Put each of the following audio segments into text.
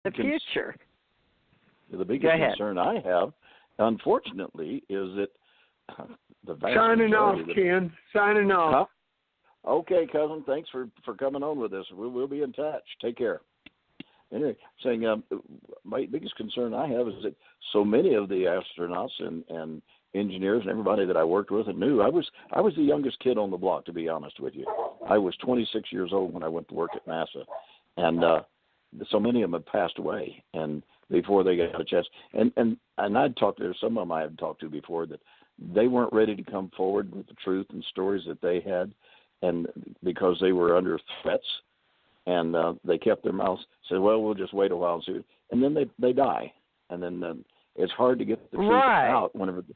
the future. The biggest concern I have, unfortunately, is that the vast Signing off, Ken. Signing off. Huh? Okay, cousin. Thanks for coming on with us. We'll be in touch. Take care. Anyway, saying my biggest concern I have is that so many of the astronauts and engineers and everybody that I worked with and knew, I was the youngest kid on the block, to be honest with you. I was 26 years old when I went to work at NASA, and so many of them had passed away, and before they got a chance. And I'd talked to some of them I had talked to before that they weren't ready to come forward with the truth and stories that they had, and because they were under threats, and they kept their mouths, said, well, we'll just wait a while and see. And then they die. And then it's hard to get the truth out whenever –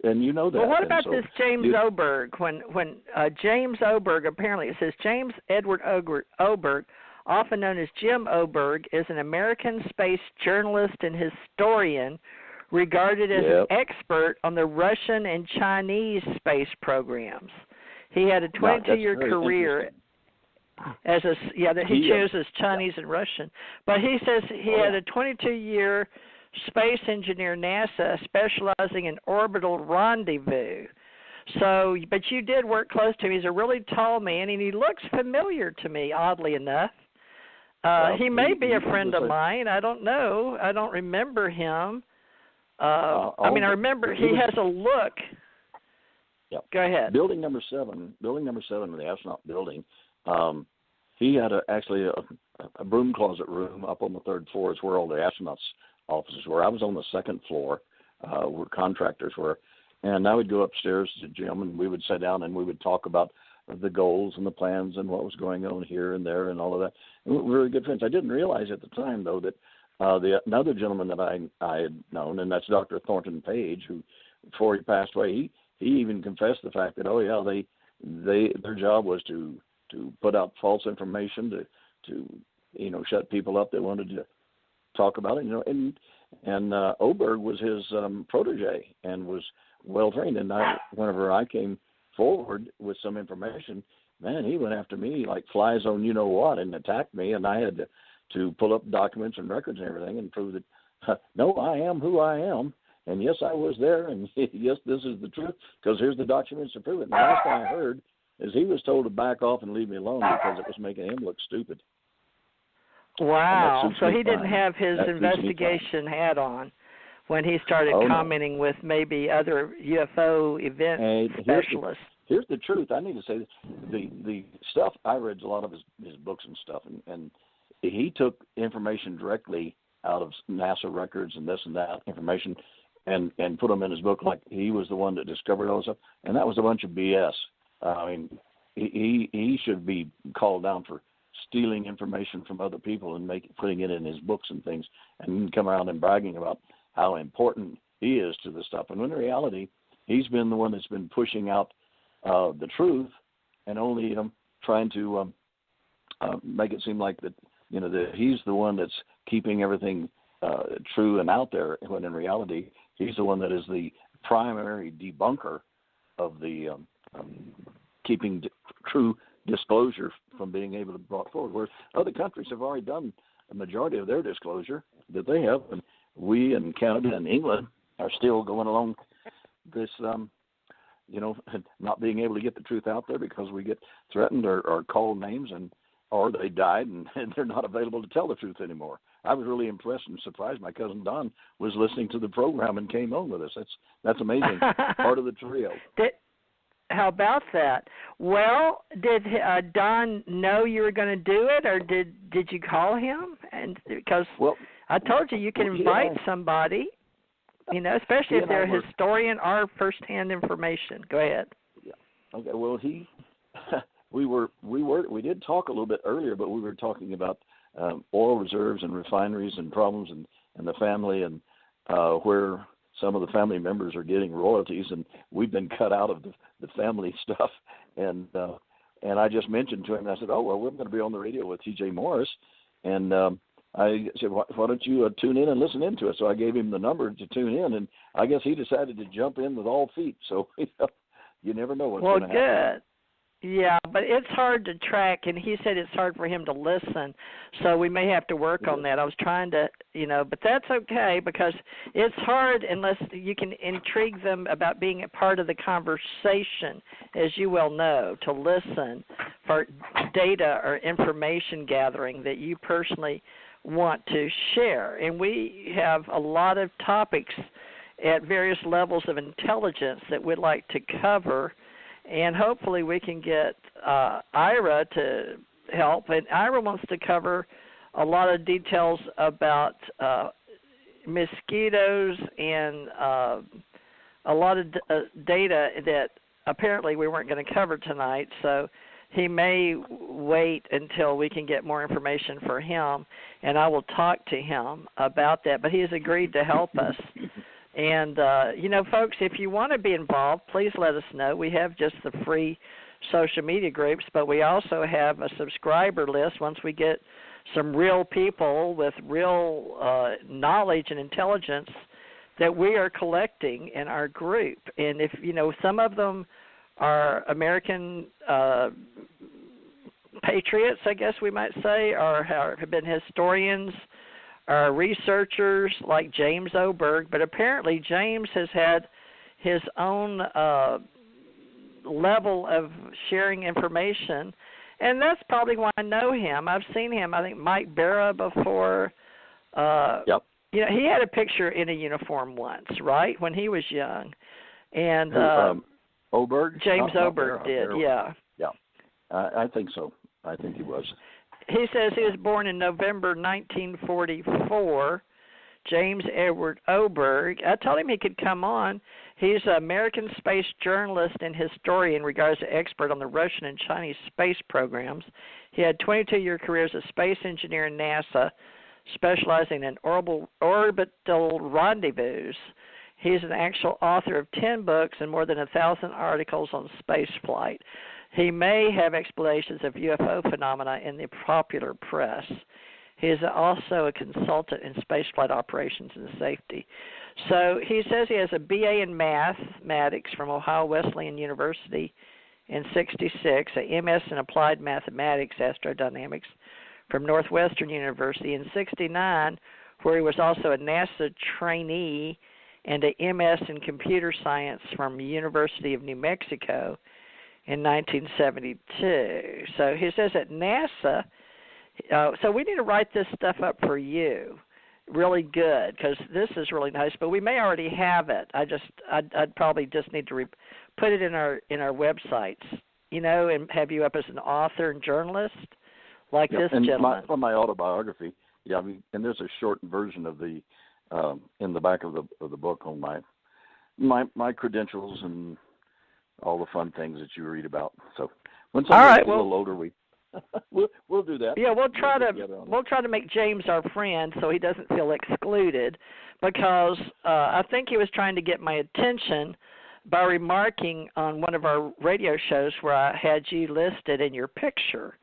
and you know that. Well, what about this James Oberg? When James Oberg, apparently it says James Edward Oberg, often known as Jim Oberg, is an American space journalist and historian regarded as an expert on the Russian and Chinese space programs. He had a 22-year career as he chooses Chinese and Russian. But he says he had a 22-year space engineer, NASA, specializing in orbital rendezvous. So, but you did work close to him. He's a really tall man, and he looks familiar to me, oddly enough. He may be a friend of mine. I don't know. I don't remember him. I remember he has a look. Yep. Go ahead. Building number 7, the astronaut building, he had actually a broom closet room up on the 3rd floor is where all the astronauts' offices were. I was on the 2nd floor where contractors were, and I would go upstairs to Jim, and we would sit down and we would talk about the goals and the plans and what was going on here and there and all of that. And we were really good friends. I didn't realize at the time, though, that another gentleman that I had known, and that's Dr. Thornton Page, who before he passed away, he even confessed the fact that their job was to put out false information to shut people up that wanted to talk about it, and Oberg was his protege and was well trained. And whenever I came forward with some information, man, he went after me like flies on you know what and attacked me, and I had to pull up documents and records and everything and prove that no, I am who I am, and yes, I was there, and yes, this is the truth because here's the documents to prove it. And the last thing I heard is he was told to back off and leave me alone because it was making him look stupid. Wow. So he didn't have his investigation hat on when he started commenting with maybe other UFO event specialists. Here's the truth. I need to say this. The stuff, I read a lot of his books and stuff, and he took information directly out of NASA records and this and that information and put them in his book like he was the one that discovered all this stuff. And that was a bunch of BS. He should be called down for stealing information from other people and putting it in his books and things, and come around and bragging about how important he is to this stuff. And in reality, he's been the one that's been pushing out the truth and only trying to make it seem like that he's the one that's keeping everything true and out there, when in reality he's the one that is the primary debunker of the keeping true disclosure from being able to be brought forward, where other countries have already done a majority of their disclosure that they have, and we in Canada and England are still going along this, not being able to get the truth out there because we get threatened or called names, or they died and they're not available to tell the truth anymore. I was really impressed and surprised. My cousin Don was listening to the program and came on with us. That's amazing. Part of the trio. How about that? Well, did Don know you were going to do it, or did you call him? And because I told you can invite somebody, especially if they're a historian or firsthand information. Go ahead. Yeah. Okay. Well, we did talk a little bit earlier, but we were talking about oil reserves and refineries and problems and the family and where some of the family members are getting royalties, and we've been cut out of the family stuff. And I just mentioned to him, I said, we're going to be on the radio with T.J. Morris. And I said, why don't you tune in and listen into it? So I gave him the number to tune in, and I guess he decided to jump in with all feet. So you never know what's going to happen. Well, good. Yeah, but it's hard to track, and he said it's hard for him to listen, so we may have to work on that. I was trying to, but that's okay because it's hard unless you can intrigue them about being a part of the conversation, as you well know, to listen for data or information gathering that you personally want to share. And we have a lot of topics at various levels of intelligence that we'd like to cover. And hopefully we can get Ira to help. And Ira wants to cover a lot of details about mosquitoes and a lot of data that apparently we weren't going to cover tonight. So he may wait until we can get more information for him, and I will talk to him about that. But he has agreed to help us. And, folks, if you want to be involved, please let us know. We have just the free social media groups, but we also have a subscriber list once we get some real people with real knowledge and intelligence that we are collecting in our group. And if, some of them are American patriots, I guess we might say, or have been historians, researchers like James Oberg, but apparently James has had his own level of sharing information, and that's probably why I know him. I've seen him, I think, Mike Barra before. Yep. He had a picture in a uniform once, right, when he was young. And Oberg? James Not Oberg Barra, did, yeah. Yeah, I think so. I think he was. He says he was born in November 1944, James Edward Oberg. I told him he could come on. He's an American space journalist and historian, regarded as an expert on the Russian and Chinese space programs. He had 22-year career as a space engineer in NASA, specializing in orbital rendezvous. He's an actual author of 10 books and more than 1,000 articles on space flight. He may have explanations of UFO phenomena in the popular press. He is also a consultant in spaceflight operations and safety. So he says he has a BA in mathematics from Ohio Wesleyan University in '66, a MS in applied mathematics, astrodynamics from Northwestern University in '69, where he was also a NASA trainee, and a MS in computer science from the University of New Mexico in 1972. So he says at NASA, so we need to write this stuff up for you really good because this is really nice, but we may already have it. I'd probably just need to put it in our websites, and have you up as an author and journalist like this gentleman. From my autobiography, and there's a short version of the in the back of the book on my credentials and all the fun things that you read about. So when somebody's a little older, we'll do that. Yeah, we'll try to make James our friend so he doesn't feel excluded, because I think he was trying to get my attention by remarking on one of our radio shows where I had you listed in your picture.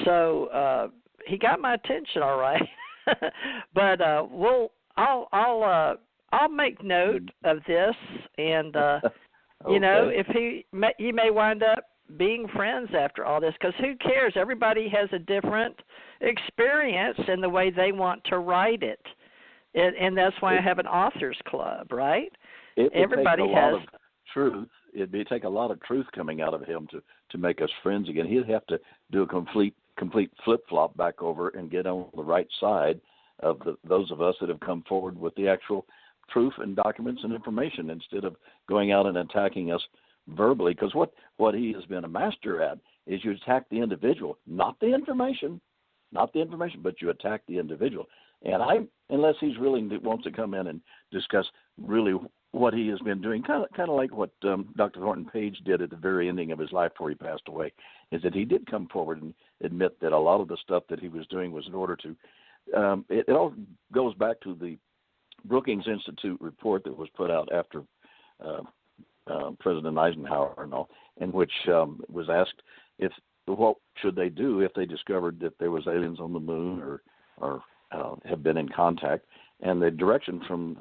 So he got my attention, all right. But I'll make note of this, and if you may wind up being friends after all this, because who cares? Everybody has a different experience in the way they want to write it, and that's why I have an authors club, right? Everybody has lot of truth. It'd take a lot of truth coming out of him to make us friends again. He'd have to do a complete flip-flop back over and get on the right side of those of us that have come forward with the actual truth and documents and information, instead of going out and attacking us verbally. Because what he has been a master at is you attack the individual, not the information, but you attack the individual. And unless he's willing to wants to come in and discuss really what he has been doing, kind of like what Dr. Thornton Page did at the very ending of his life before he passed away, is that he did come forward and admit that a lot of the stuff that he was doing was in order to it all goes back to the Brookings Institute report that was put out after President Eisenhower and all, in which was asked what should they do if they discovered that there was aliens on the moon or have been in contact. And the direction from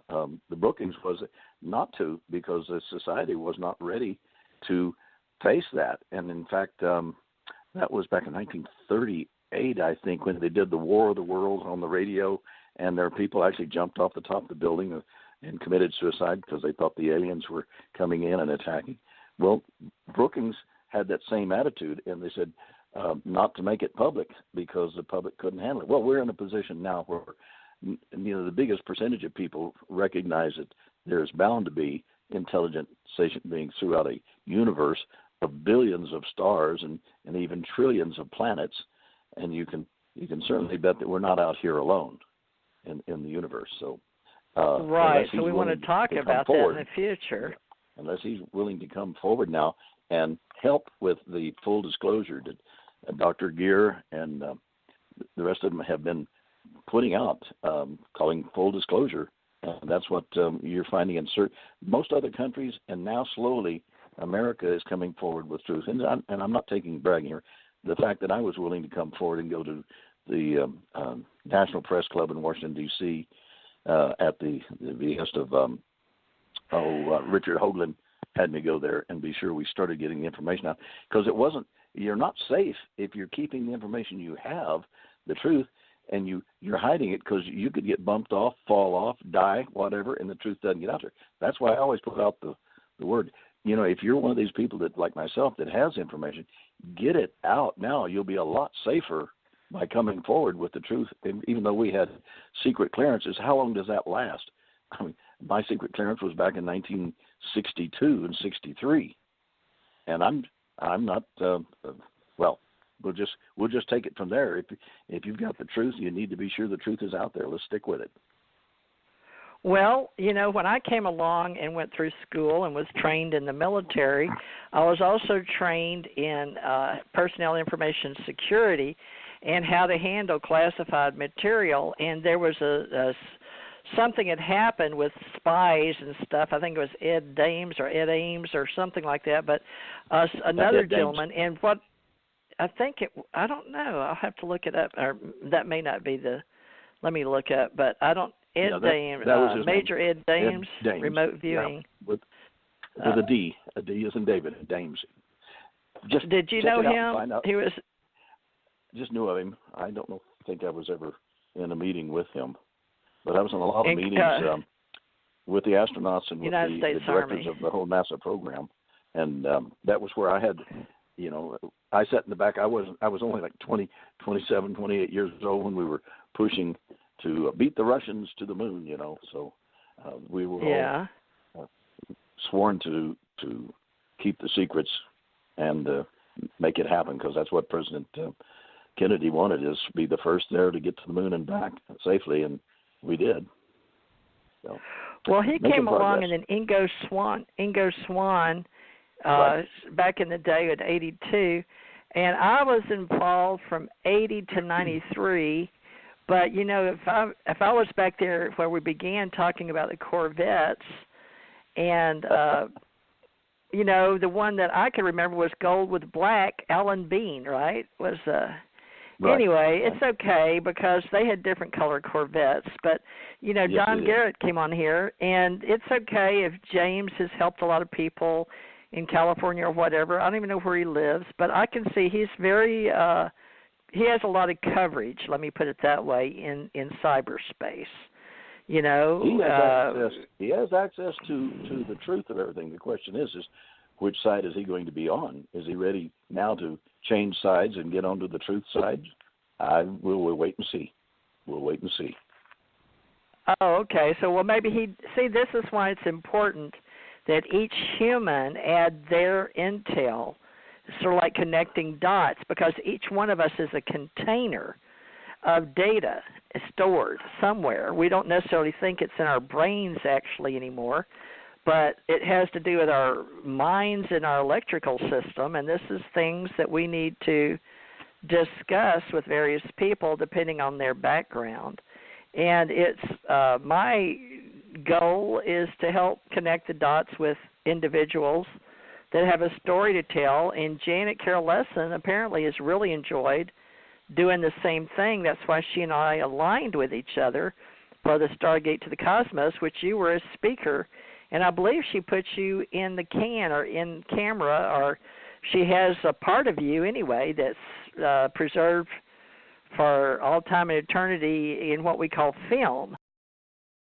the Brookings was not to, because the society was not ready to face that. And in fact, that was back in 1938, I think, when they did the War of the Worlds on the radio, and their people actually jumped off the top of the building and committed suicide because they thought the aliens were coming in and attacking. Well, Brookings had that same attitude, and they said not to make it public because the public couldn't handle it. Well, we're in a position now where the biggest percentage of people recognize that there's bound to be intelligent sentient beings throughout a universe of billions of stars and even trillions of planets, and you can certainly bet that we're not out here alone in the universe. So right. So we want to talk about that in the future. Unless he's willing to come forward now and help with the full disclosure that Dr. Gear and the rest of them have been putting out, calling full disclosure. And that's what you're finding in most other countries, and now slowly America is coming forward with truth. And I'm not taking bragging here. The fact that I was willing to come forward and go to the National Press Club in Washington, D.C. At the behest of Richard Hoagland had me go there and be sure we started getting the information out, because you're not safe if you're keeping the information you have, the truth, and you're hiding it, because you could get bumped off, fall off, die, whatever, and the truth doesn't get out there. That's why I always put out the word. If you're one of these people that, like myself, that has information, get it out now. You'll be a lot safer by coming forward with the truth. And even though we had secret clearances, how long does that last? I mean, my secret clearance was back in 1962 and 63, and I'm not. Well, we'll just take it from there. If you've got the truth, you need to be sure the truth is out there. Let's stick with it. Well, when I came along and went through school and was trained in the military, I was also trained in personnel information security and how to handle classified material. And there was something had happened with spies and stuff. I think it was Ed Ames or something like that. But another gentleman, and what I think I don't know. I'll have to look it up. Or that may not be let me look up. But I don't. Dames, Major name. Ed Dames, remote viewing. Yeah, with a D. A D is in David, Dames. Did you know him? He was. Just knew of him. I don't think I was ever in a meeting with him, but I was in a lot of meetings with the astronauts and with the directors Army. of the whole NASA program, and that was where I had, I sat in the back. I was only like 27, 28 years old when we were pushing to beat the Russians to the moon, So we were all sworn to keep the secrets and make it happen, because that's what President Kennedy wanted, is to be the first there to get to the moon and back safely, and we did. So, well, he came along, and then Ingo Swann, right. Back in the day at 82, and I was involved from 80 to 93. But, if I was back there where we began talking about the Corvettes, and, the one that I could remember was Gold with Black, Alan Bean, right? Right. Anyway, it's okay because they had different color Corvettes. But, John Garrett came on here, and it's okay if James has helped a lot of people in California or whatever. I don't even know where he lives, but I can see he's very he has a lot of coverage, let me put it that way, in cyberspace. He has access to the truth of everything. The question is which side is he going to be on? Is he ready now to change sides and get onto the truth side? We'll wait and see. We'll wait and see. Oh, okay. So, maybe this is why it's important that each human add their intel, sort of like connecting dots, because each one of us is a container of data stored somewhere. We don't necessarily think it's in our brains actually anymore, but it has to do with our minds and our electrical system, and this is things that we need to discuss with various people depending on their background. And it's my goal is to help connect the dots with individuals that have a story to tell, and Janet Carroll Lesson apparently has really enjoyed doing the same thing. That's why she and I aligned with each other for the Stargate to the Cosmos, which you were a speaker, and I believe she put you in the can or in camera or she has a part of you anyway that's preserved for all time and eternity in what we call film.